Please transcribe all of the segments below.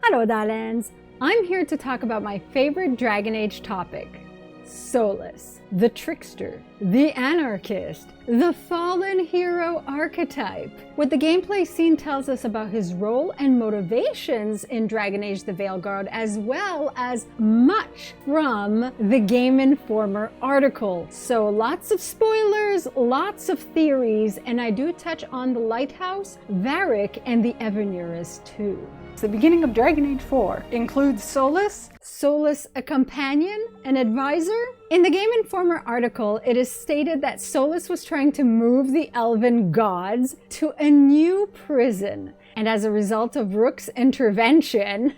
Hello darlings, I'm here to talk about my favorite Dragon Age topic, Solas, the trickster, the anarchist, the fallen hero archetype. What the gameplay scene tells us about his role and motivations in Dragon Age the Veilguard, as well as much from the Game Informer article. So lots of spoilers, lots of theories, and I do touch on the Lighthouse, Varric, and the Evanuris too. The beginning of Dragon Age 4 includes Solas. Solas, a companion, an advisor? In the Game Informer article, it is stated that Solas was trying to move the elven gods to a new prison, and as a result of Rook's intervention,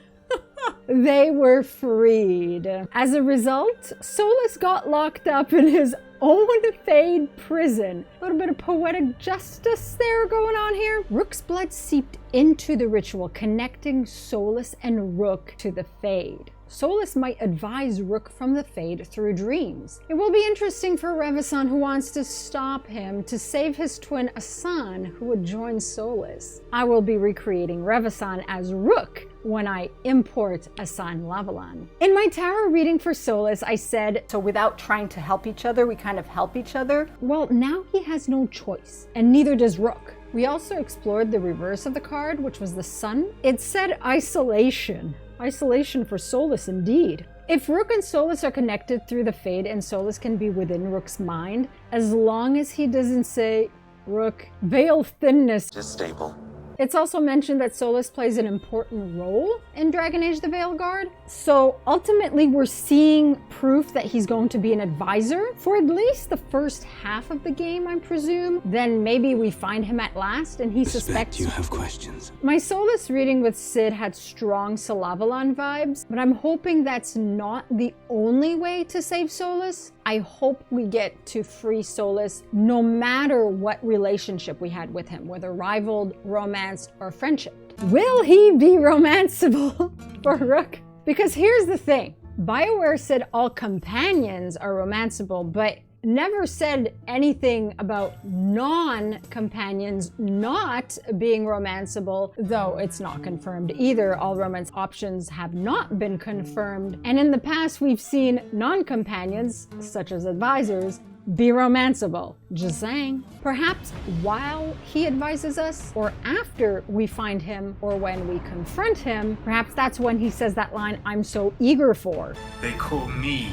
they were freed. As a result, Solas got locked up in his own Fade prison. A little bit of poetic justice there going on here. Rook's blood seeped into the ritual, connecting Solas and Rook to the Fade. Solas might advise Rook from the Fade through dreams. It will be interesting for Revasan, who wants to stop him to save his twin Asan, who would join Solas. I will be recreating Revasan as Rook when I import Asan Lavellan. In my tarot reading for Solas, I said, So without trying to help each other, we kind of help each other. Well, now he has no choice, and neither does Rook. We also explored the reverse of the card, which was the sun. It said isolation. Isolation for Solas indeed. If Rook and Solas are connected through the Fade and Solas can be within Rook's mind, as long as he doesn't say, Rook, veil thinness. Just stable. It's also mentioned that Solas plays an important role in Dragon Age the Veilguard. So ultimately we're seeing proof that he's going to be an advisor for at least the first half of the game, I presume. Then maybe we find him at last and he suspects you have questions. My Solas reading with Sid had strong Lavellan vibes, but I'm hoping that's not the only way to save Solas. I hope we get to free Solas no matter what relationship we had with him, whether rivaled, romanced, or friendship. Will he be romanceable for Rook? Because here's the thing, BioWare said all companions are romanceable, but never said anything about non-companions not being romanceable, though it's not confirmed either. All romance options have not been confirmed. And in the past, we've seen non-companions, such as advisors, be romanceable. Just saying. Perhaps while he advises us, or after we find him, or when we confront him, perhaps that's when he says that line I'm so eager for. They call me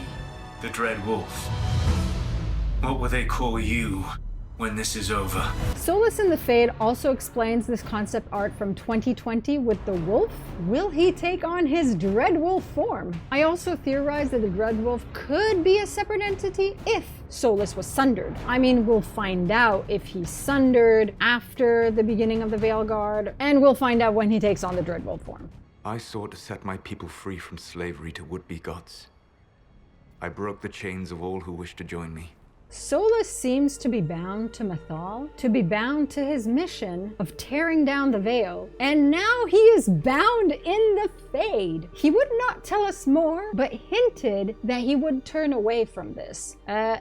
the Dread Wolf. What will they call you when this is over? Solas in the Fade also explains this concept art from 2020 with the wolf. Will he take on his Dread Wolf form? I also theorize that the Dread Wolf could be a separate entity if Solas was sundered. I mean, we'll find out if he's sundered after the beginning of the Veilguard, and we'll find out when he takes on the Dread Wolf form. I sought to set my people free from slavery to would-be gods. I broke the chains of all who wished to join me. Solas seems to be bound to Mythal, to be bound to his mission of tearing down the veil, and now he is bound in the Fade. He would not tell us more, but hinted that he would turn away from this.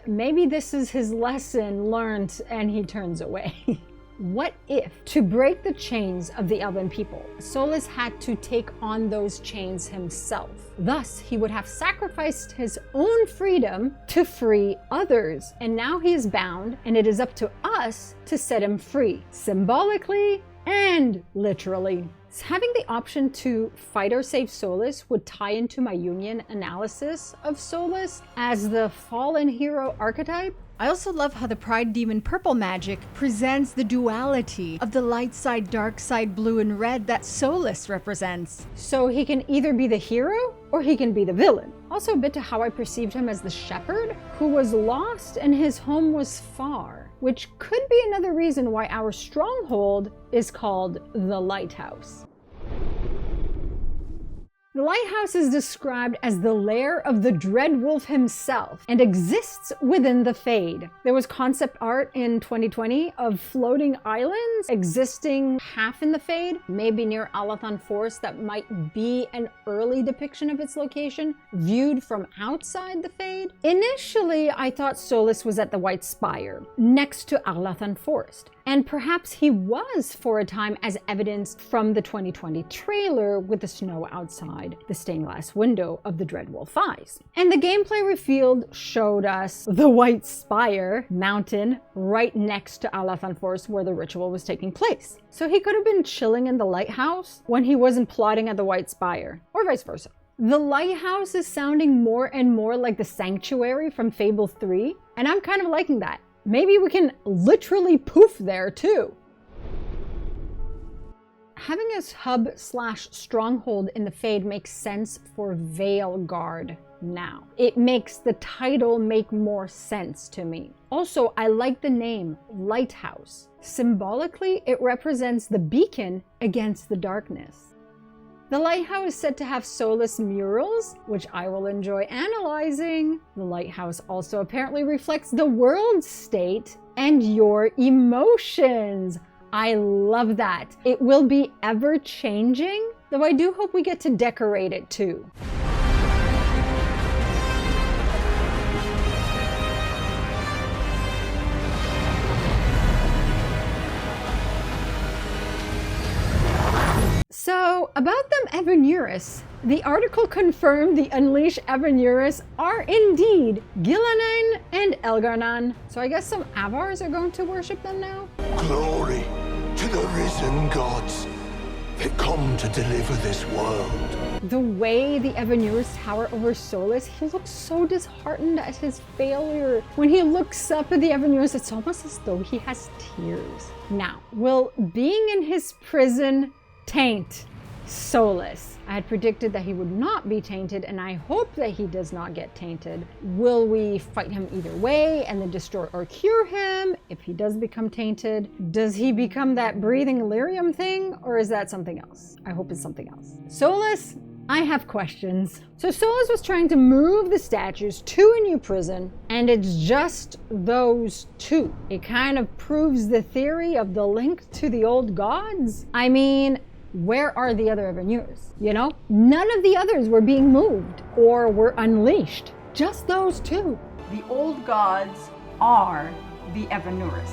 Maybe this is his lesson learned and he turns away. What if, to break the chains of the elven people, Solas had to take on those chains himself? Thus, he would have sacrificed his own freedom to free others. And now he is bound, and it is up to us to set him free, symbolically and literally. Having the option to fight or save Solas would tie into my Union analysis of Solas as the fallen hero archetype. I also love how the Pride Demon Purple magic presents the duality of the light side, dark side, blue and red that Solas represents. So he can either be the hero or he can be the villain. Also a bit to how I perceived him as the shepherd who was lost and his home was far, which could be another reason why our stronghold is called the Lighthouse. The Lighthouse is described as the lair of the Dread Wolf himself and exists within the Fade. There was concept art in 2020 of floating islands existing half in the Fade, maybe near Alathan Forest, that might be an early depiction of its location, viewed from outside the Fade. Initially, I thought Solas was at the White Spire, next to Alathan Forest. And perhaps he was for a time, as evidenced from the 2020 trailer with the snow outside the stained glass window of the Dreadwolf eyes. And the gameplay revealed showed us the White Spire mountain right next to Alathan Forest where the ritual was taking place. So he could have been chilling in the lighthouse when he wasn't plotting at the White Spire, or vice versa. The lighthouse is sounding more and more like the sanctuary from Fable 3, and I'm kind of liking that. Maybe we can literally poof there too. Having a hub/stronghold in the Fade makes sense for Veilguard now. It makes the title make more sense to me. Also, I like the name, Lighthouse. Symbolically, it represents the beacon against the darkness. The Lighthouse is said to have Solas murals, which I will enjoy analyzing. The Lighthouse also apparently reflects the world state and your emotions. I love that. It will be ever changing, though I do hope we get to decorate it too. So, about them Evanuris, the article confirmed the Unleash Evanuris are indeed Gilanen and Elgar'nan. So I guess some Avars are going to worship them now? Glory to the risen gods that come to deliver this world. The way the Evanuris tower over Solas, he looks so disheartened at his failure. When he looks up at the Evanuris, it's almost as though he has tears. Now, will being in his prison taint Solas? I had predicted that he would not be tainted, and I hope that he does not get tainted. Will we fight him either way and then destroy or cure him if he does become tainted? Does he become that breathing lyrium thing, or is that something else? I hope it's something else. Solas, I have questions. So Solas was trying to move the statues to a new prison, and it's just those two. It kind of proves the theory of the link to the old gods. I mean, where are the other Evanuris? You know, none of the others were being moved or were unleashed. Just those two. The old gods are the Evanuris.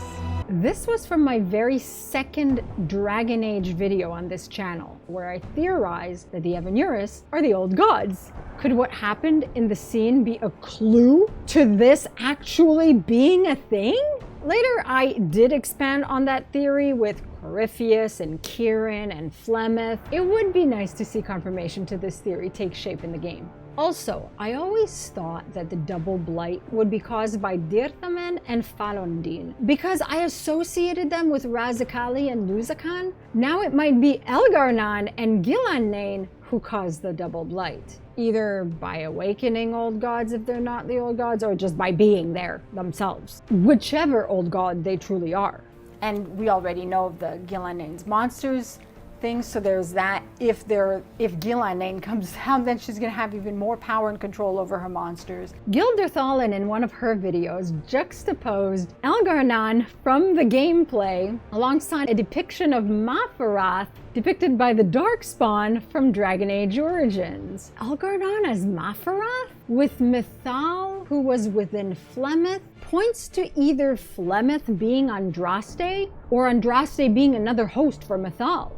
This was from my very second Dragon Age video on this channel, where I theorized that the Evanuris are the old gods. Could what happened in the scene be a clue to this actually being a thing? Later, I did expand on that theory with Corypheus and Kieran and Flemeth. It would be nice to see confirmation to this theory take shape in the game. Also, I always thought that the double blight would be caused by Dirthamen and Falondin, because I associated them with Razakali and Luzakan. Now it might be Elgar'nan and Gilanen who caused the double blight, either by awakening old gods if they're not the old gods, or just by being there themselves, whichever old god they truly are. And we already know of the Gilanen's monsters thing, so there's that. If Gilanen comes down, then she's gonna have even more power and control over her monsters. Gilderthalin, in one of her videos, juxtaposed Elgar'nan from the gameplay alongside a depiction of Mafarath depicted by the Darkspawn from Dragon Age Origins. Elgar'nan as Mafarath? With Mythal, who was within Flemeth, points to either Flemeth being Andraste or Andraste being another host for Mythal.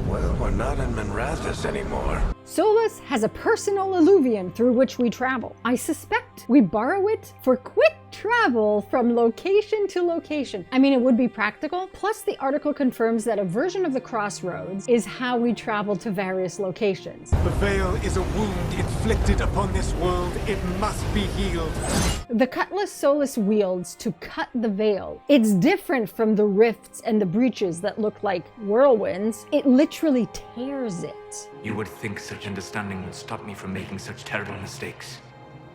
Well, we're not in Minrathous anymore. Solas has a personal alluvion through which we travel. I suspect we borrow it for quick travel from location to location. I mean, it would be practical. Plus, the article confirms that a version of the crossroads is how we travel to various locations. The veil is a wound inflicted upon this world. It must be healed. The cutlass Solas wields to cut the veil. It's different from the rifts and the breaches that look like whirlwinds. It literally tears it. You would think such understanding would stop me from making such terrible mistakes.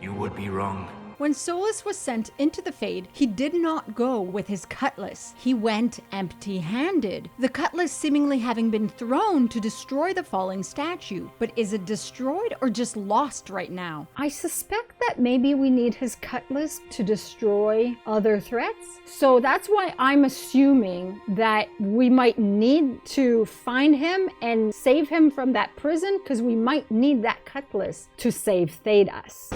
You would be wrong. When Solas was sent into the Fade, he did not go with his cutlass. He went empty-handed, the cutlass seemingly having been thrown to destroy the falling statue. But is it destroyed or just lost right now? I suspect that maybe we need his cutlass to destroy other threats. So that's why I'm assuming that we might need to find him and save him from that prison, because we might need that cutlass to save Thedas.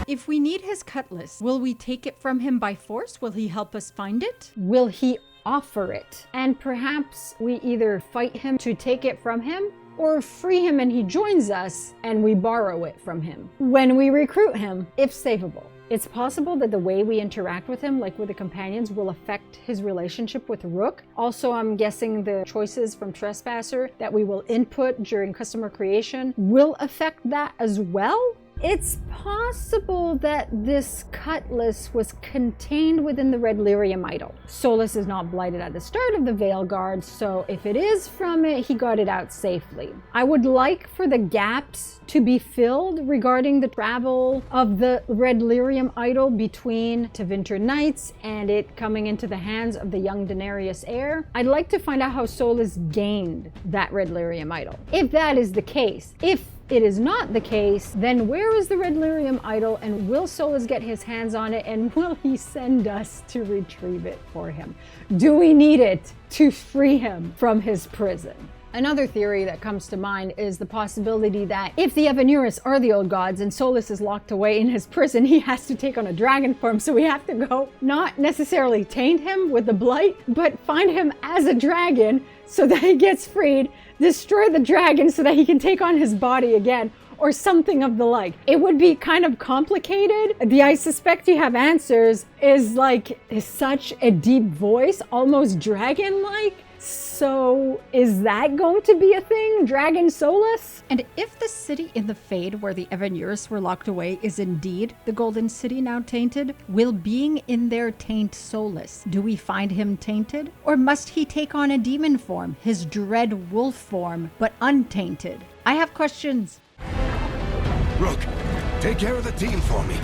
If we need his cutlass, will we take it from him by force? Will he help us find it? Will he offer it? And perhaps we either fight him to take it from him, or free him and he joins us and we borrow it from him when we recruit him, if savable. It's possible that the way we interact with him, like with the companions, will affect his relationship with Rook. Also, I'm guessing the choices from Trespasser that we will input during customer creation will affect that as well. It's possible that this cutlass was contained within the red lyrium idol. Solas is not blighted at the start of the Veilguard, so if it is from it, he got it out safely. I would like for the gaps to be filled regarding the travel of the red lyrium idol between Tevinter Knights and it coming into the hands of the young Daenerys heir. I'd like to find out how Solas gained that red lyrium idol. If that is the case, if it is not the case, then where is the red lyrium idol, and will Solas get his hands on it, and will he send us to retrieve it for him? Do we need it to free him from his prison? Another theory that comes to mind is the possibility that if the Evanuris are the old gods and Solas is locked away in his prison, he has to take on a dragon form, so we have to go not necessarily taint him with the blight, but find him as a dragon so that he gets freed, destroy the dragon so that he can take on his body again, or something of the like. It would be kind of complicated. The I suspect you have answers is such a deep voice, almost dragon-like. So is that going to be a thing? Dragon Solas? And if the city in the Fade where the Evanuris were locked away is indeed the Golden City now tainted, will being in there taint Solas? Do we find him tainted? Or must he take on a demon form, his dread wolf form, but untainted? I have questions. Rook, take care of the team for me.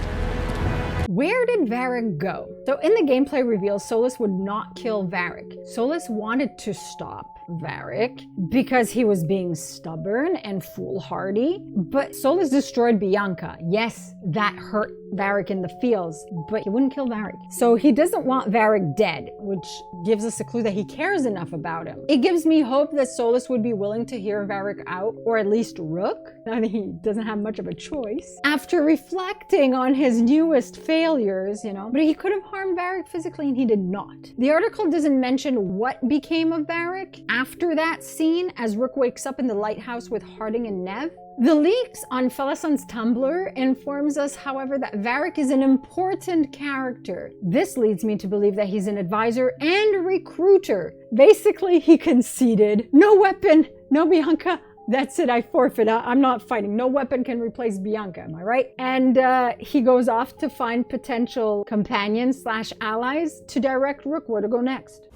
Where did Varric go? So in the gameplay reveal, Solas would not kill Varric. Solas wanted to stop Varric because he was being stubborn and foolhardy, but Solas destroyed Bianca. Yes, that hurt Varric in the fields, but he wouldn't kill Varric. So he doesn't want Varric dead, which gives us a clue that he cares enough about him. It gives me hope that Solas would be willing to hear Varric out, or at least Rook. I mean, he doesn't have much of a choice. After reflecting on his newest failures, but he could have harmed Varric physically and he did not. The article doesn't mention what became of Varric after that scene as Rook wakes up in the lighthouse with Harding and Nev. The leaks on Felison's Tumblr informs us, however, that Varric is an important character. This leads me to believe that he's an advisor and a recruiter. Basically, he conceded, no weapon, no Bianca. That's it, I forfeit. I'm not fighting. No weapon can replace Bianca, am I right? And he goes off to find potential companions / allies to direct Rook where to go next.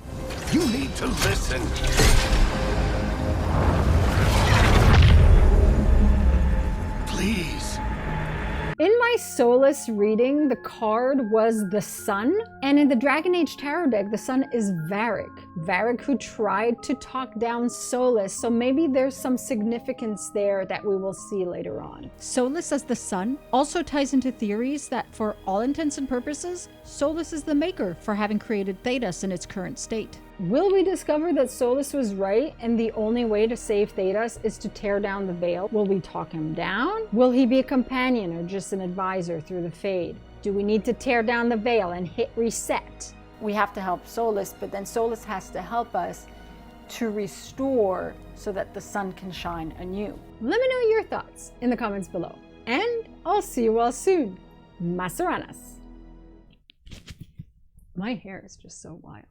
You need to listen. Please. In my Solas reading, the card was the Sun, and in the Dragon Age Tarot deck, the Sun is Varric. Varric who tried to talk down Solas, so maybe there's some significance there that we will see later on. Solas as the sun also ties into theories that for all intents and purposes, Solas is the maker for having created Thedas in its current state. Will we discover that Solas was right and the only way to save Thedas is to tear down the veil? Will we talk him down? Will he be a companion or just an advisor through the Fade? Do we need to tear down the veil and hit reset? We have to help Solas, but then Solas has to help us to restore so that the sun can shine anew. Let me know your thoughts in the comments below. And I'll see you all soon. Masaranas. My hair is just so wild.